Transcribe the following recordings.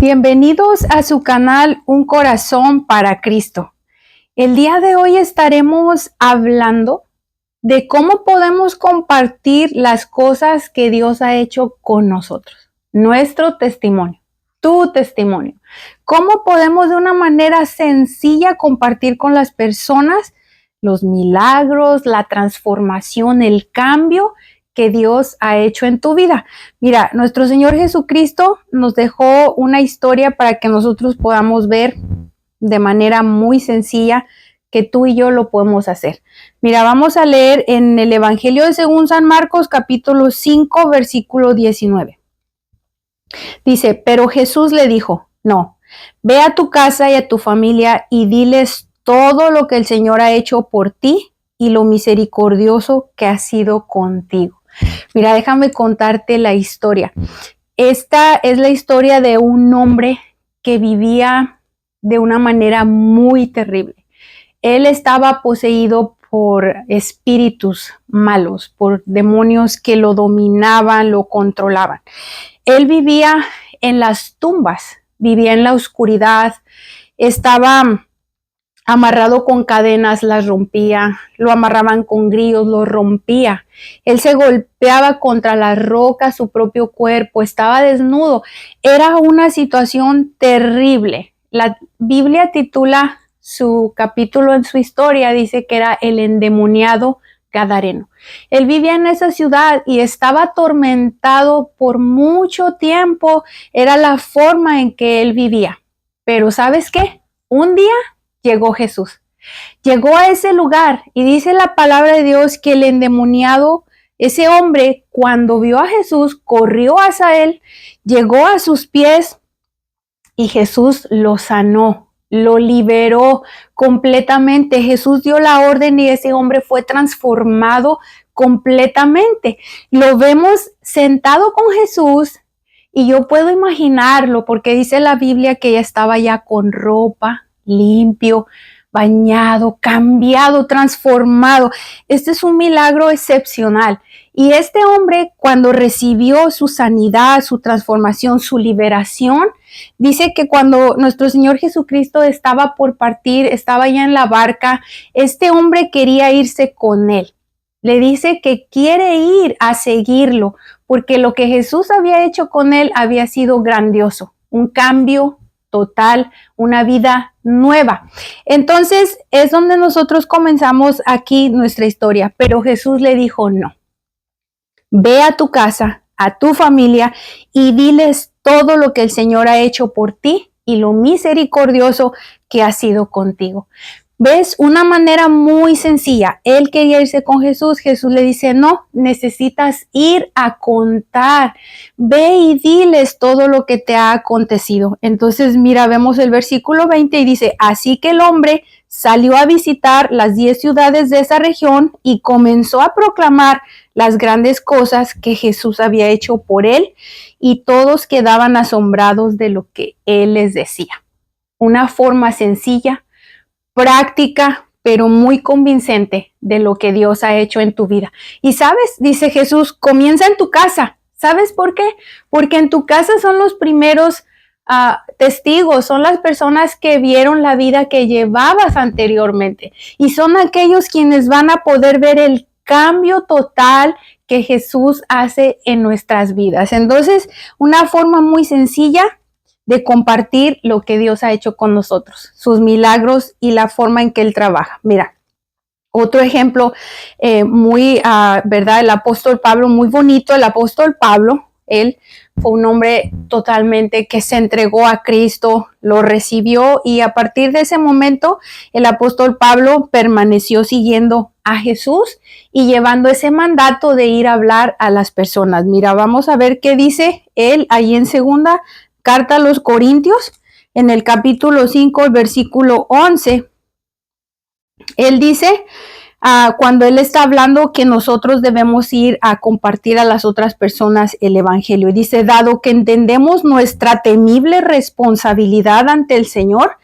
Bienvenidos a su canal Un Corazón para Cristo. El día de hoy estaremos hablando de cómo podemos compartir las cosas que Dios ha hecho con nosotros. Nuestro testimonio, tu testimonio. Cómo podemos de una manera sencilla compartir con las personas los milagros, la transformación, el cambio que Dios ha hecho en tu vida. Mira, nuestro Señor Jesucristo nos dejó una historia para que nosotros podamos ver de manera muy sencilla que tú y yo lo podemos hacer. Mira, vamos a leer en el Evangelio de según San Marcos, capítulo 5, versículo 19. Dice, pero Jesús le dijo, no, ve a tu casa y a tu familia y diles todo lo que el Señor ha hecho por ti y lo misericordioso que ha sido contigo. Mira, déjame contarte la historia. Esta es la historia de un hombre que vivía de una manera muy terrible. Él estaba poseído por espíritus malos, por demonios que lo dominaban, lo controlaban. Él vivía en las tumbas, vivía en la oscuridad, estaba amarrado con cadenas, las rompía, lo amarraban con grillos, lo rompía. Él se golpeaba contra las rocas, su propio cuerpo, estaba desnudo. Era una situación terrible. La Biblia titula su capítulo en su historia, dice que era el endemoniado gadareno. Él vivía en esa ciudad y estaba atormentado por mucho tiempo. Era la forma en que él vivía. Pero ¿sabes qué? Un día llegó Jesús. Llegó a ese lugar y dice la palabra de Dios que el endemoniado, ese hombre, cuando vio a Jesús, corrió hacia él, llegó a sus pies y Jesús lo sanó, lo liberó completamente. Jesús dio la orden y ese hombre fue transformado completamente. Lo vemos sentado con Jesús y yo puedo imaginarlo porque dice la Biblia que ella estaba ya con ropa, limpio, bañado, cambiado, transformado. Este es un milagro excepcional. Y este hombre, cuando recibió su sanidad, su transformación, su liberación, dice que cuando nuestro Señor Jesucristo estaba por partir, estaba ya en la barca, este hombre quería irse con él. Le dice que quiere ir a seguirlo, porque lo que Jesús había hecho con él había sido grandioso, un cambio total, una vida nueva. Entonces es donde nosotros comenzamos aquí nuestra historia, pero Jesús le dijo no. Ve a tu casa, a tu familia y diles todo lo que el Señor ha hecho por ti y lo misericordioso que ha sido contigo. ¿Ves? Una manera muy sencilla. Él quería irse con Jesús. Jesús le dice, no, necesitas ir a contar. Ve y diles todo lo que te ha acontecido. Entonces, mira, vemos el versículo 20 y dice, así que el hombre salió a visitar las 10 ciudades de esa región y comenzó a proclamar las grandes cosas que Jesús había hecho por él y todos quedaban asombrados de lo que él les decía. Una forma sencilla, práctica, pero muy convincente de lo que Dios ha hecho en tu vida. Y sabes, dice Jesús, comienza en tu casa. ¿Sabes por qué? Porque en tu casa son los primeros testigos, son las personas que vieron la vida que llevabas anteriormente y son aquellos quienes van a poder ver el cambio total que Jesús hace en nuestras vidas. Entonces, una forma muy sencilla de compartir lo que Dios ha hecho con nosotros, sus milagros y la forma en que Él trabaja. Mira, otro ejemplo ¿verdad? El apóstol Pablo, muy bonito. El apóstol Pablo, él fue un hombre totalmente que se entregó a Cristo, lo recibió y a partir de ese momento el apóstol Pablo permaneció siguiendo a Jesús y llevando ese mandato de ir a hablar a las personas. Mira, vamos a ver qué dice él ahí en segunda carta a los Corintios, en el capítulo 5, el versículo 11. Él dice, cuando él está hablando que nosotros debemos ir a compartir a las otras personas el evangelio. Y dice, dado que entendemos nuestra temible responsabilidad ante el Señor,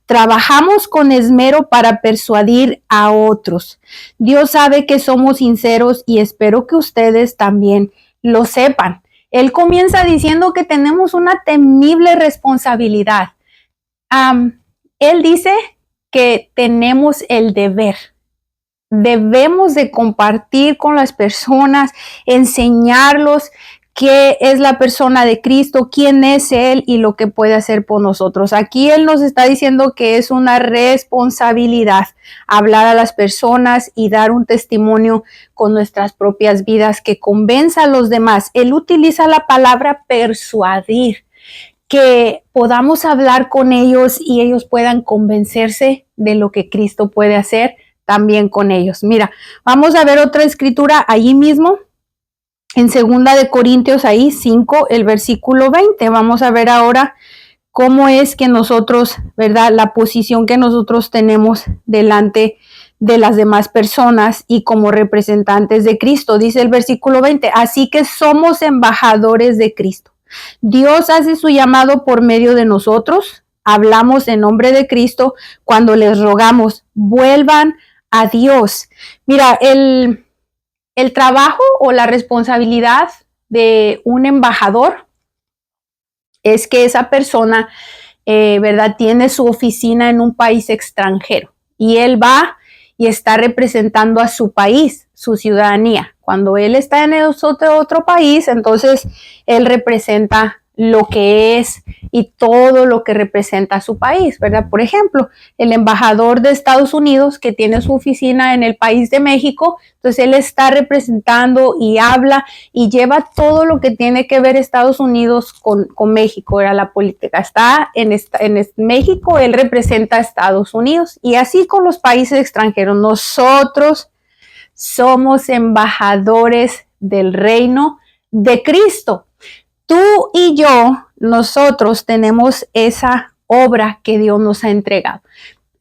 trabajamos con esmero para persuadir a otros. Dios sabe que somos sinceros y espero que ustedes también lo sepan. Él comienza diciendo que tenemos una temible responsabilidad. Él dice que tenemos el deber. Debemos de compartir con las personas, enseñarlos qué es la persona de Cristo, quién es Él y lo que puede hacer por nosotros. Aquí Él nos está diciendo que es una responsabilidad hablar a las personas y dar un testimonio con nuestras propias vidas que convenza a los demás. Él utiliza la palabra persuadir, que podamos hablar con ellos y ellos puedan convencerse de lo que Cristo puede hacer también con ellos. Mira, vamos a ver otra escritura allí mismo, en 2 de Corintios, ahí 5, el versículo 20. Vamos a ver ahora cómo es que nosotros, ¿verdad? La posición que nosotros tenemos delante de las demás personas y como representantes de Cristo. Dice el versículo 20, así que somos embajadores de Cristo. Dios hace su llamado por medio de nosotros. Hablamos en nombre de Cristo cuando les rogamos, vuelvan a Dios. Mira, el trabajo o la responsabilidad de un embajador es que esa persona, ¿verdad?, tiene su oficina en un país extranjero y él va y está representando a su país, su ciudadanía. Cuando él está en otro país, entonces él representa lo que es y todo lo que representa a su país, ¿verdad? Por ejemplo, el embajador de Estados Unidos que tiene su oficina en el país de México, entonces él está representando y habla y lleva todo lo que tiene que ver Estados Unidos con México, era la política. Está en México, él representa a Estados Unidos y así con los países extranjeros. Nosotros somos embajadores del reino de Cristo. Tú y yo, nosotros tenemos esa obra que Dios nos ha entregado.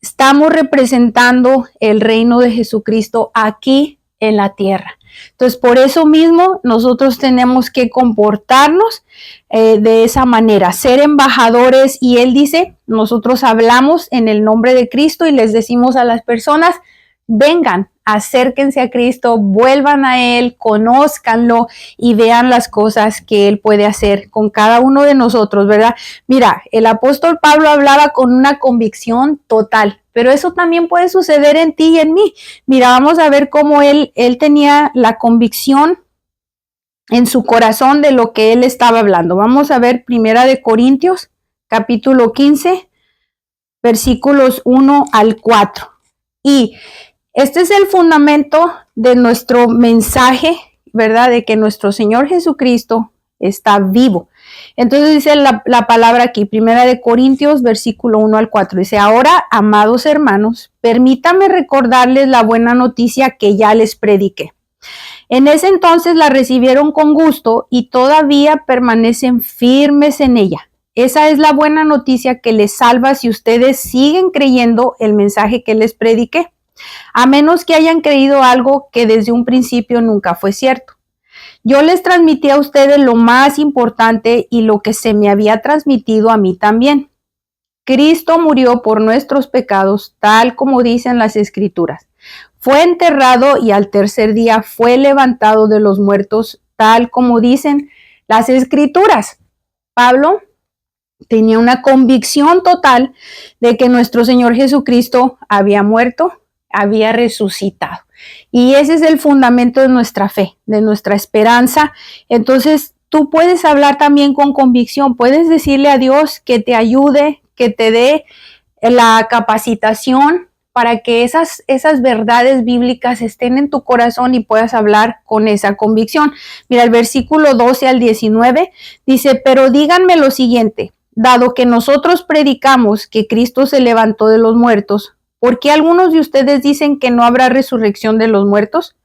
Estamos representando el reino de Jesucristo aquí en la tierra. Entonces, por eso mismo, nosotros tenemos que comportarnos de esa manera, ser embajadores. Y Él dice, nosotros hablamos en el nombre de Cristo y les decimos a las personas, vengan, acérquense a Cristo, vuelvan a Él, conózcanlo y vean las cosas que Él puede hacer con cada uno de nosotros, ¿verdad? Mira, el apóstol Pablo hablaba con una convicción total, pero eso también puede suceder en ti y en mí. Mira, vamos a ver cómo él tenía la convicción en su corazón de lo que él estaba hablando. Vamos a ver 1 de Corintios, capítulo 15, versículos 1 al 4. Y este es el fundamento de nuestro mensaje, ¿verdad? De que nuestro Señor Jesucristo está vivo. Entonces dice la palabra aquí, 1 de Corintios, versículo 1 al 4. Dice, ahora, amados hermanos, permítanme recordarles la buena noticia que ya les prediqué. En ese entonces la recibieron con gusto y todavía permanecen firmes en ella. Esa es la buena noticia que les salva si ustedes siguen creyendo el mensaje que les prediqué, a menos que hayan creído algo que desde un principio nunca fue cierto. Yo les transmití a ustedes lo más importante y lo que se me había transmitido a mí también. Cristo murió por nuestros pecados, tal como dicen las Escrituras. Fue enterrado y al tercer día fue levantado de los muertos, tal como dicen las Escrituras. Pablo tenía una convicción total de que nuestro Señor Jesucristo había muerto, había resucitado. Y ese es el fundamento de nuestra fe, de nuestra esperanza. Entonces, tú puedes hablar también con convicción, puedes decirle a Dios que te ayude, que te dé la capacitación para que esas verdades bíblicas estén en tu corazón y puedas hablar con esa convicción. Mira, el versículo 12 al 19 dice, pero díganme lo siguiente, dado que nosotros predicamos que Cristo se levantó de los muertos, ¿por qué algunos de ustedes dicen que no habrá resurrección de los muertos?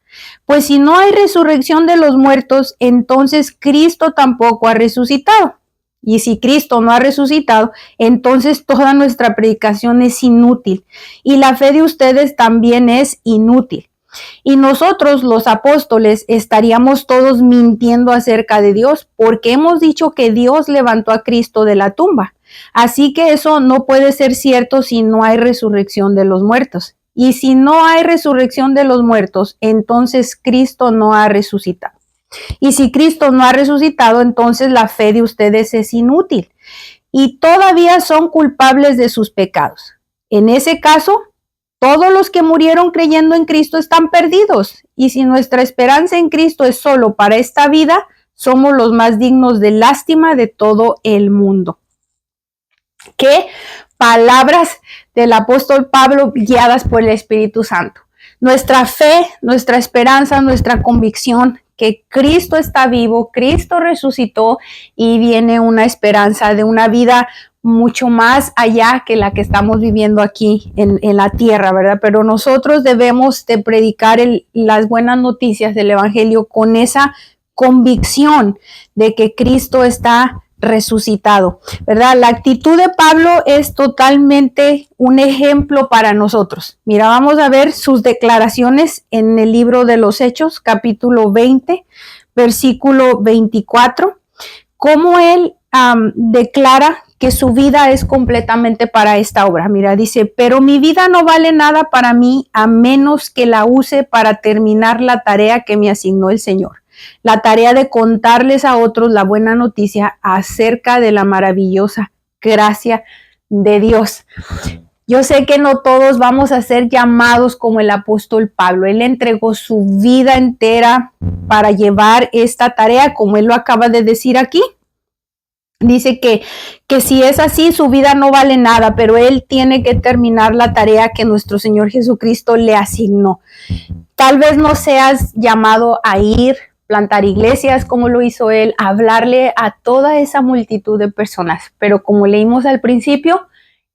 Pues si no hay resurrección de los muertos, entonces Cristo tampoco ha resucitado. Y si Cristo no ha resucitado, entonces toda nuestra predicación es inútil y la fe de ustedes también es inútil. Y nosotros, los apóstoles, estaríamos todos mintiendo acerca de Dios porque hemos dicho que Dios levantó a Cristo de la tumba. Así que eso no puede ser cierto si no hay resurrección de los muertos. Y si no hay resurrección de los muertos, entonces Cristo no ha resucitado. Y si Cristo no ha resucitado, entonces la fe de ustedes es inútil y todavía son culpables de sus pecados. En ese caso, todos los que murieron creyendo en Cristo están perdidos. Y si nuestra esperanza en Cristo es solo para esta vida, somos los más dignos de lástima de todo el mundo. ¿Qué palabras del apóstol Pablo guiadas por el Espíritu Santo? Nuestra fe, nuestra esperanza, nuestra convicción que Cristo está vivo, Cristo resucitó y viene una esperanza de una vida mucho más allá que la que estamos viviendo aquí en la tierra, ¿verdad? Pero nosotros debemos de predicar las buenas noticias del Evangelio con esa convicción de que Cristo está resucitado, ¿verdad? La actitud de Pablo es totalmente un ejemplo para nosotros. Mira, vamos a ver sus declaraciones en el libro de los Hechos, capítulo 20, versículo 24, cómo él declara que su vida es completamente para esta obra. Mira, dice, pero mi vida no vale nada para mí a menos que la use para terminar la tarea que me asignó el Señor. La tarea de contarles a otros la buena noticia acerca de la maravillosa gracia de Dios. Yo sé que no todos vamos a ser llamados como el apóstol Pablo. Él entregó su vida entera para llevar esta tarea, como él lo acaba de decir aquí. Dice que si es así, su vida no vale nada, pero él tiene que terminar la tarea que nuestro Señor Jesucristo le asignó. Tal vez no seas llamado a ir, plantar iglesias como lo hizo él, hablarle a toda esa multitud de personas. Pero como leímos al principio,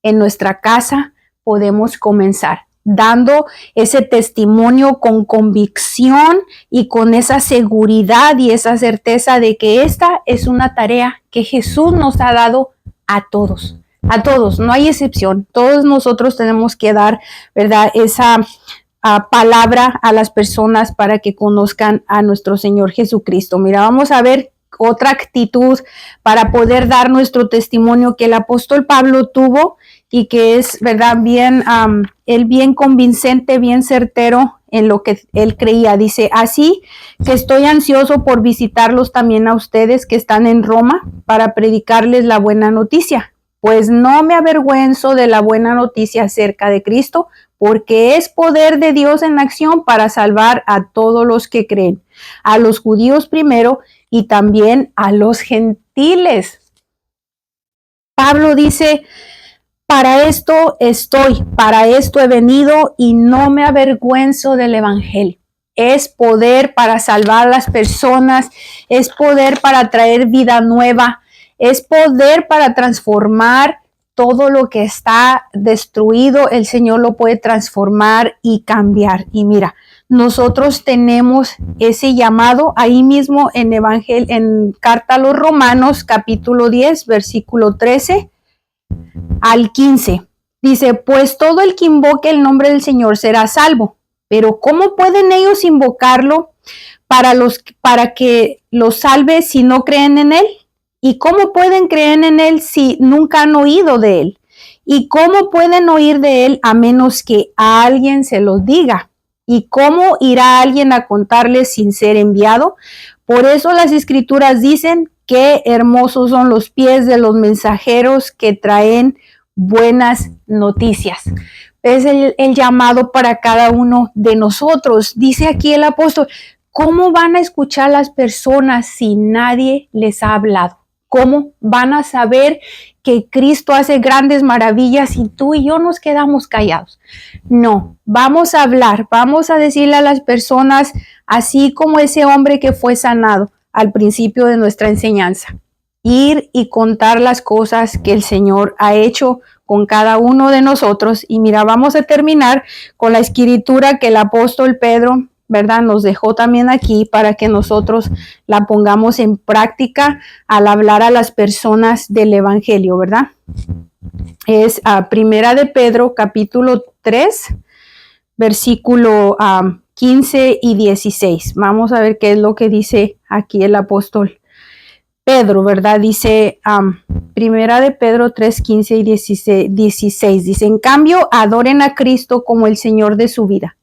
en nuestra casa podemos comenzar dando ese testimonio con convicción y con esa seguridad y esa certeza de que esta es una tarea que Jesús nos ha dado a todos, no hay excepción. Todos nosotros tenemos que dar, ¿verdad?, esa palabra a las personas para que conozcan a nuestro Señor Jesucristo. Mira, vamos a ver otra actitud para poder dar nuestro testimonio que el apóstol Pablo tuvo y que es, ¿verdad?, bien convincente, bien certero en lo que él creía. Dice, así que estoy ansioso por visitarlos también a ustedes que están en Roma para predicarles la buena noticia, pues no me avergüenzo de la buena noticia acerca de Cristo, porque es poder de Dios en acción para salvar a todos los que creen, a los judíos primero y también a los gentiles. Pablo dice, para esto estoy, para esto he venido y no me avergüenzo del evangelio. Es poder para salvar a las personas, es poder para traer vida nueva, es poder para transformar todo lo que está destruido. El Señor lo puede transformar y cambiar. Y mira, nosotros tenemos ese llamado ahí mismo en Carta a los Romanos, capítulo 10, versículo 13 al 15. Dice, pues todo el que invoque el nombre del Señor será salvo. Pero ¿cómo pueden ellos invocarlo para que los salve si no creen en él? ¿Y cómo pueden creer en él si nunca han oído de él? ¿Y cómo pueden oír de él a menos que a alguien se los diga? ¿Y cómo irá alguien a contarles sin ser enviado? Por eso las escrituras dicen, qué hermosos son los pies de los mensajeros que traen buenas noticias. Es el llamado para cada uno de nosotros. Dice aquí el apóstol, ¿cómo van a escuchar las personas si nadie les ha hablado? ¿Cómo van a saber que Cristo hace grandes maravillas y tú y yo nos quedamos callados? No, vamos a hablar, vamos a decirle a las personas, así como ese hombre que fue sanado al principio de nuestra enseñanza. Ir y contar las cosas que el Señor ha hecho con cada uno de nosotros. Y mira, vamos a terminar con la escritura que el apóstol Pedro, ¿verdad?, nos dejó también aquí para que nosotros la pongamos en práctica al hablar a las personas del evangelio, ¿verdad? Es Primera de Pedro, capítulo 3, versículo 15 y 16. Vamos a ver qué es lo que dice aquí el apóstol Pedro, ¿verdad? Dice Primera de Pedro 3, 15 y 16. Dice, en cambio, adoren a Cristo como el Señor de su vida.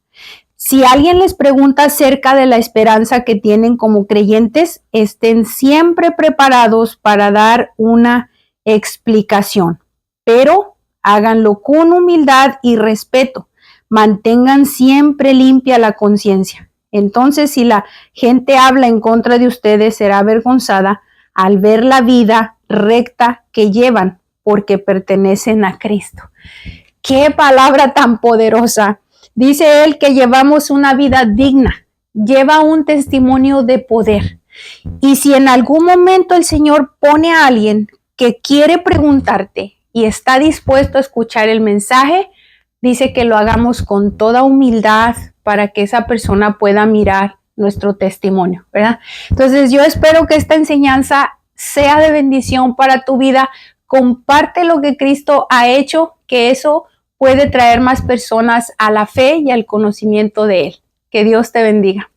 Si alguien les pregunta acerca de la esperanza que tienen como creyentes, estén siempre preparados para dar una explicación, pero háganlo con humildad y respeto. Mantengan siempre limpia la conciencia. Entonces, si la gente habla en contra de ustedes, será avergonzada al ver la vida recta que llevan, porque pertenecen a Cristo. ¡Qué palabra tan poderosa! Dice él que llevamos una vida digna, lleva un testimonio de poder. Y si en algún momento el Señor pone a alguien que quiere preguntarte y está dispuesto a escuchar el mensaje, dice que lo hagamos con toda humildad para que esa persona pueda mirar nuestro testimonio, ¿verdad? Entonces yo espero que esta enseñanza sea de bendición para tu vida. Comparte lo que Cristo ha hecho, que eso puede traer más personas a la fe y al conocimiento de Él. Que Dios te bendiga.